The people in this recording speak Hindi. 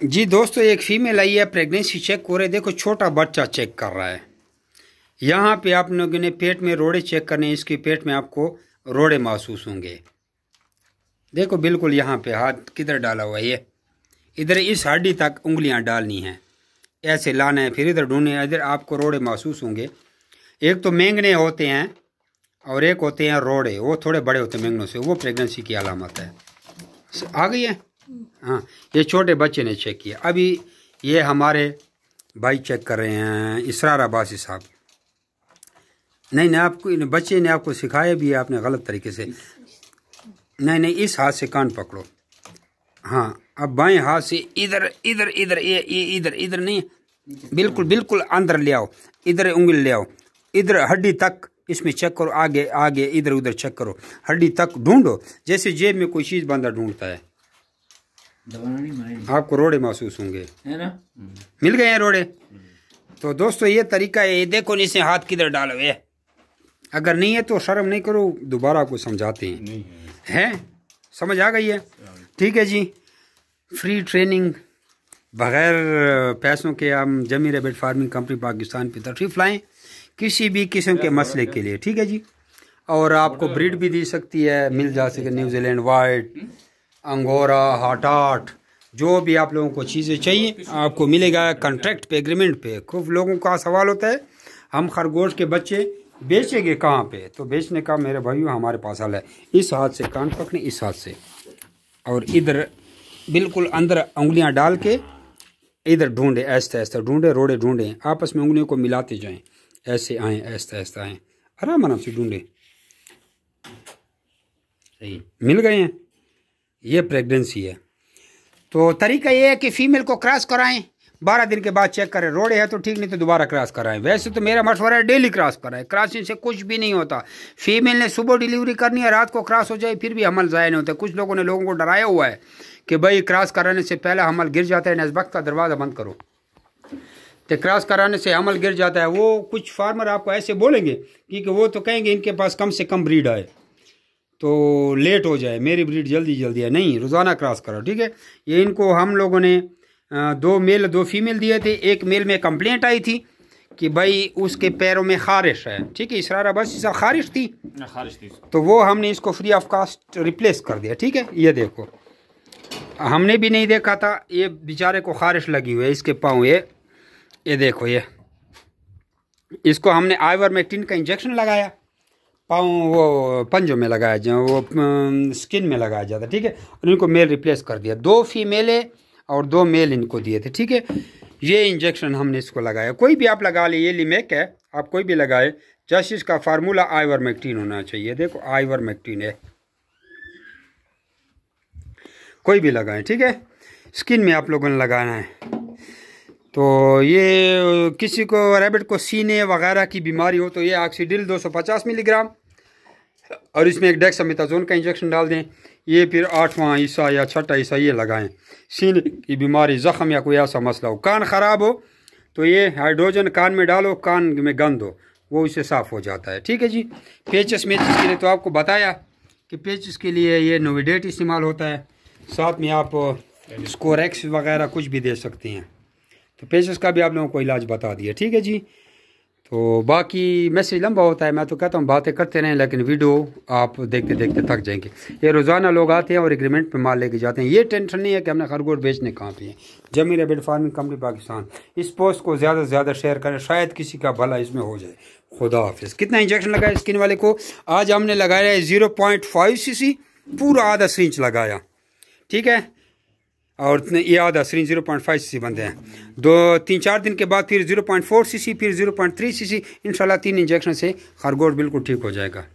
जी दोस्तों, एक फीमेल आई है, प्रेगनेंसी चेक हो रहे। देखो छोटा बच्चा चेक कर रहा है। यहाँ पे आप लोगों ने पेट में रोड़े चेक करने, इसके पेट में आपको रोड़े महसूस होंगे। देखो बिल्कुल यहाँ पे हाथ किधर डाला हुआ है, ये इधर इस हड्डी तक उंगलियाँ डालनी हैं, ऐसे लाना है, फिर इधर ढूंढने है, इधर आपको रोड़े महसूस होंगे। एक तो मेंगने होते हैं और एक होते हैं रोड़े, वो थोड़े बड़े होते हैं मेंगनों से, वो प्रेगनेंसी की अलामत है। आ गई है। हाँ, ये छोटे बच्चे ने चेक किया। अभी ये हमारे भाई चेक कर रहे हैं, इसरार अब्बासी साहब। नहीं, आपको बच्चे ने आपको सिखाया भी है, आपने गलत तरीके से। नहीं, इस हाथ से कान पकड़ो। हाँ, अब बाएं हाथ से इधर इधर इधर, ये इधर इधर नहीं, बिल्कुल अंदर ले आओ, इधर उंगली ले आओ, इधर हड्डी तक इसमें चेक करो, आगे आगे इधर उधर चेक करो, हड्डी तक ढूंढो, जैसे जेब में कोई चीज़ बंदा ढूंढता है। आपको रोड़े महसूस होंगे, है ना? मिल गए हैं रोड़े। तो दोस्तों ये तरीका है। ये देखो इसे हाथ किधर डालो है, अगर नहीं है तो शर्म नहीं करो, दोबारा आपको समझाते हैं। समझ आ गई है? ठीक है जी। फ्री ट्रेनिंग बगैर पैसों के हम जमी रैबिट फार्मिंग कंपनी पाकिस्तान पे तशरीफ़ लाएँ किसी भी किस्म के मसले के लिए। ठीक है जी। और आपको ब्रीड भी दी सकती है, मिल जा सके न्यूजीलैंड वाइट, अंगोरा, हाटाट, जो भी आप लोगों को चीज़ें चाहिए आपको मिलेगा कॉन्ट्रैक्ट पे, एग्रीमेंट पे। खूब लोगों का सवाल होता है हम खरगोश के बच्चे बेचेंगे कहाँ पे, तो बेचने का मेरे भाइयों हमारे पास हाल है। इस हाथ से कान पकड़े, इस हाथ से, और इधर बिल्कुल अंदर उंगलियां डाल के इधर ढूंढे, ऐसा ऐसा ढूंढे, रोड़े ढूंढे, आपस में उंगलियों को मिलाते जाएं, ऐसे आएँ, ऐसा ऐसा आएँ, आराम से ढूंढे। सही मिल गए हैं। ये प्रेगनेंसी है। तो तरीका ये है कि फीमेल को क्रॉस कराएं, 12 दिन के बाद चेक करें, रोड़े है तो ठीक, नहीं तो दोबारा क्रॉस कराएं। वैसे तो मेरा मशवरा है डेली क्रॉस कराएं, क्रॉसिंग से कुछ भी नहीं होता। फीमेल ने सुबह डिलीवरी करनी है, रात को क्रॉस हो जाए फिर भी हमल ज़ाया नहीं होता। कुछ लोगों ने लोगों को डराया हुआ है कि भाई क्रॉस कराने से पहले हमल गिर जाता है, नस्बत का दरवाज़ा बंद करो, तो क्रॉस कराने से हमल गिर जाता है। वो कुछ फार्मर आपको ऐसे बोलेंगे क्योंकि वो तो कहेंगे इनके पास कम से कम ब्रीड आए तो लेट हो जाए, मेरी ब्रीड जल्दी है। नहीं, रोज़ाना क्रॉस करो। ठीक है। ये इनको हम लोगों ने 2 मेल 2 फीमेल दिए थे। एक मेल में कंप्लेंट आई थी कि भाई उसके पैरों में खारिश है। ठीक है, इसरार अब्बासी साहब खारिश थी, तो वो हमने इसको फ्री ऑफ कास्ट रिप्लेस कर दिया। ठीक है, ये देखो, हमने भी नहीं देखा था, ये बेचारे को खारिश लगी हुई है इसके पाँव, ये देखो, ये इसको हमने आइवरमेक्टिन का इंजेक्शन लगाया, पाँव वो पंजों में लगाया जाए, वो स्किन में लगाया जाता। ठीक है, और इनको मेल रिप्लेस कर दिया। 2 फीमेलें और 2 मेल इनको दिए थे। ठीक है, ये इंजेक्शन हमने इसको लगाया। कोई भी आप लगा ले, ये लिमेक है, आप कोई भी लगाए, जस्ट इसका फार्मूला आइवरमेक्टिन होना चाहिए। देखो आइवरमेक्टिन है, कोई भी लगाएं। ठीक है, स्किन में आप लोगों ने लगाना है। तो ये किसी को रैबिट को सीने वगैरह की बीमारी हो तो ये ऑक्सीडिल 250 मिलीग्राम और इसमें एक डेक्सामेथासोन का इंजेक्शन डाल दें। ये फिर 8वां हिस्सा या 6ठा हिस्सा ये लगाएं। सीने की बीमारी, ज़ख़म या कोई ऐसा मसला हो, कान ख़राब हो तो ये हाइड्रोजन कान में डालो, कान में गंद हो वो इससे साफ़ हो जाता है। ठीक है जी। पेचस मेचस के लिए तो आपको बताया कि पेचस के लिए ये नोविडेट इस्तेमाल होता है, साथ में आप स्कोरेक्स वगैरह कुछ भी दे सकते हैं। तो पेचस का भी आप लोगों को इलाज बता दिया। ठीक है जी। तो बाकी मैसेज लंबा होता है, मैं तो कहता हूँ बातें करते रहें, लेकिन वीडियो आप देखते देखते थक जाएंगे। ये रोज़ाना लोग आते हैं और एग्रीमेंट पे माल लेके जाते हैं। ये टेंशन नहीं है कि हमने खरगोश बेचने कहाँ पे हैं। जमी रैबिट फार्मिंग कंपनी पाकिस्तान। इस पोस्ट को ज़्यादा से ज़्यादा शेयर करें, शायद किसी का भला इसमें हो जाए। खुदा हाफिज़। कितना इंजेक्शन लगाया स्किन वाले को? आज हमने लगाया है 0.5 cc, पूरा आधा सिरिंज लगाया। ठीक है, और ये आधा सिरिंज 0.5 cc बनते हैं। 2-3-4 दिन के बाद फिर 0.4 cc, फिर 0.3 cc, इंशाल्लाह 3 इंजेक्शन से खरगोश बिल्कुल ठीक हो जाएगा।